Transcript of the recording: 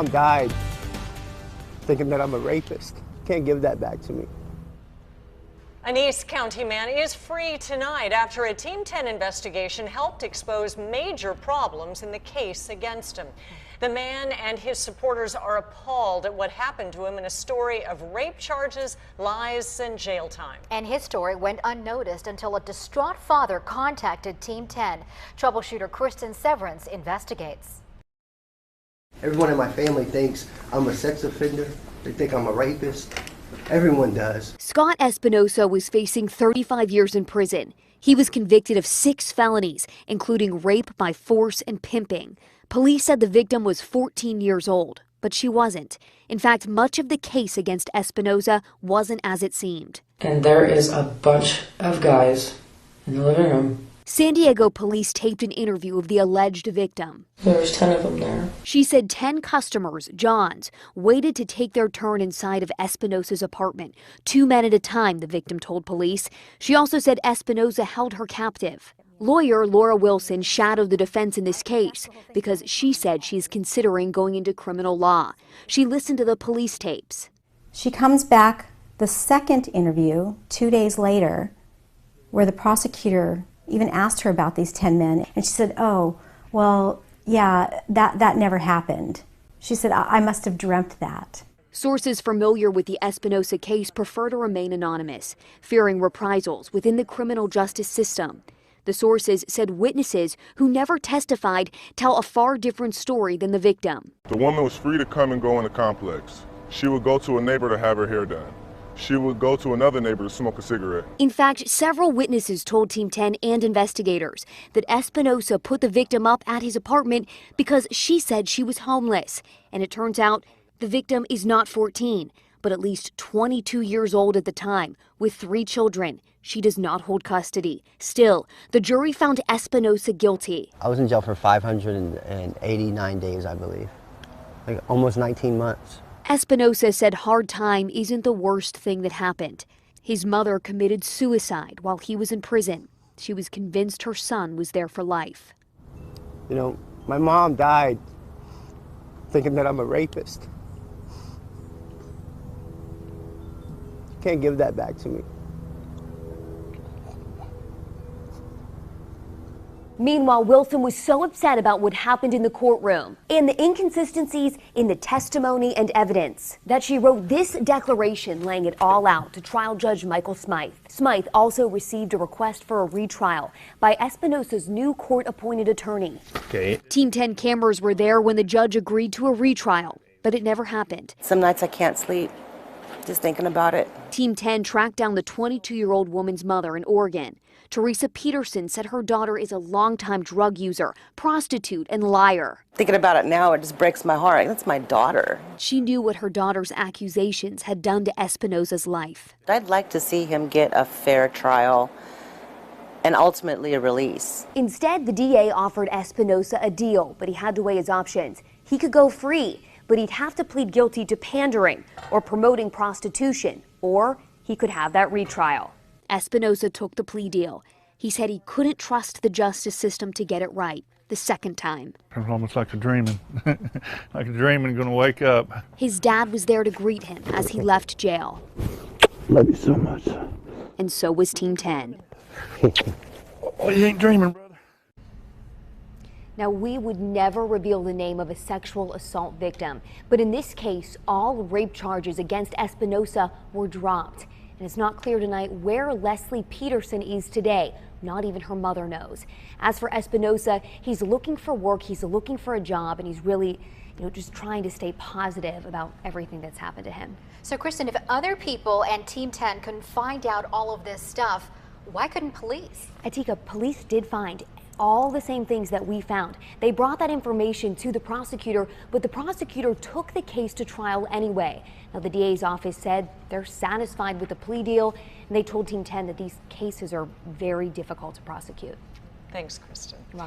Mom died thinking that I'm a rapist. Can't give that back to me. An East County man is free tonight after a Team 10 investigation helped expose major problems in the case against him. The man and his supporters are appalled at what happened to him in a story of rape charges, lies, and jail time. And his story went unnoticed until a distraught father contacted Team 10. Troubleshooter Kristen Severance investigates. Everyone in my family thinks I'm a sex offender. They think I'm a rapist. Everyone does. Scott Espinosa was facing 35 years in prison. He was convicted of 6 felonies, including rape by force and pimping. Police said the victim was 14 years old, but she wasn't. In fact, much of the case against Espinosa wasn't as it seemed. And there is a bunch of guys in the living room. San Diego police taped an interview of the alleged victim. There's 10 of them there. She said 10 customers, Johns, waited to take their turn inside of Espinosa's apartment. 2 men at a time, the victim told police. She also said Espinosa held her captive. Lawyer Laura Wilson shadowed the defense in this case because she said she's considering going into criminal law. She listened to the police tapes. She comes back the second interview 2 days later where the prosecutor even asked her about these 10 men, and she said, oh, well, yeah, that never happened. She said, I must have dreamt that. Sources familiar with the Espinosa case prefer to remain anonymous, fearing reprisals within the criminal justice system. The sources said witnesses who never testified tell a far different story than the victim. The woman was free to come and go in the complex. She would go to a neighbor to have her hair done. She would go to another neighbor to smoke a cigarette. In fact, several witnesses told Team 10 and investigators that Espinosa put the victim up at his apartment because she said she was homeless. And it turns out the victim is not 14, but at least 22 years old at the time, with 3 children. She does not hold custody. Still, the jury found Espinosa guilty. I was in jail for 589 days, I believe. Like almost 19 months. Espinosa said hard time isn't the worst thing that happened. His mother committed suicide while he was in prison. She was convinced her son was there for life. You know, my mom died thinking that I'm a rapist. Can't give that back to me. Meanwhile, Wilson was so upset about what happened in the courtroom and the inconsistencies in the testimony and evidence that she wrote this declaration laying it all out to trial judge Michael Smythe. Smythe also received a request for a retrial by Espinosa's new court-appointed attorney. Team 10 cameras were there when the judge agreed to a retrial, but it never happened. Some nights I can't sleep just thinking about it. Team 10 tracked down the 22-year-old woman's mother in Oregon. Teresa Peterson said her daughter is a longtime drug user, prostitute, and liar. Thinking about it now, it just breaks my heart. That's my daughter. She knew what her daughter's accusations had done to Espinosa's life. I'd like to see him get a fair trial and ultimately a release. Instead, the DA offered Espinosa a deal, but he had to weigh his options. He could go free, but he'd have to plead guilty to pandering or promoting prostitution, or he could have that retrial. Espinosa took the plea deal. He said he couldn't trust the justice system to get it right the second time. It's almost like a dreaming, like a dreaming going to wake up. His dad was there to greet him as he left jail. Love you so much. And so was Team 10. Oh, you ain't dreaming, brother. Now, we would never reveal the name of a sexual assault victim, but in this case, all rape charges against Espinosa were dropped. And it's not clear tonight where Leslie Peterson is today. Not even her mother knows. As for Espinosa, he's looking for work, he's looking for a job, and he's really, just trying to stay positive about everything that's happened to him. So, Kristen, if other people and Team 10 couldn't find out all of this stuff, why couldn't police? Atika, police did find all the same things that we found. They brought that information to the prosecutor, but the prosecutor took the case to trial anyway. Now, the DA's office said they're satisfied with the plea deal, and they told Team 10 that these cases are very difficult to prosecute. Thanks, Kristen. You're welcome.